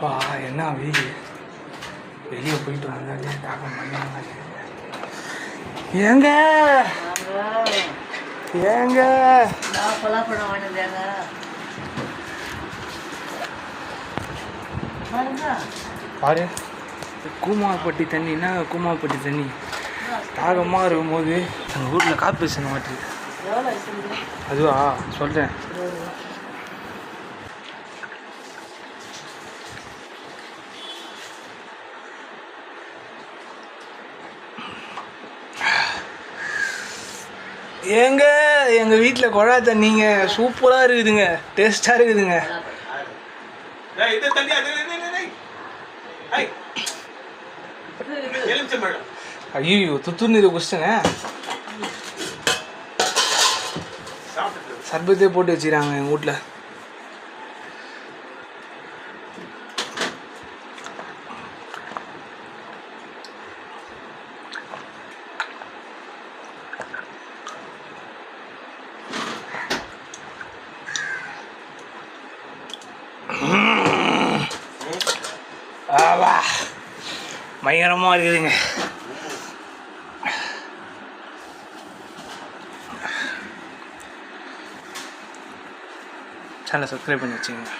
வா என்ன வெயில், வெளியே போயிட்டு வந்தாலே தாக்கம் பண்ணாங்க. ஏங்க ஏங்க பாரு, கூமாப்பட்டி தண்ணின்னா கூமாப்பட்டி தண்ணி தாகமாக இருக்கும்போது எங்கள் வீட்டில் காப்பி பேச மாட்டேங்குது. அதுவா சொல்கிறேன். ஏங்க எங்கள் வீட்டில் குழா தண்ணிங்க சூப்பராக இருக்குதுங்க, டேஸ்ட்டாக இருக்குதுங்க. ஐயோ துத்துன்னு இதை குடிச்சுங்க, சர்பத்தே போட்டு வச்சுக்கிறாங்க எங்கள் வீட்டில். ஆவா பயங்கரமாக இருக்குதுங்க. சேனலை சப்ஸ்கிரைப் பண்ணி வச்சுங்க.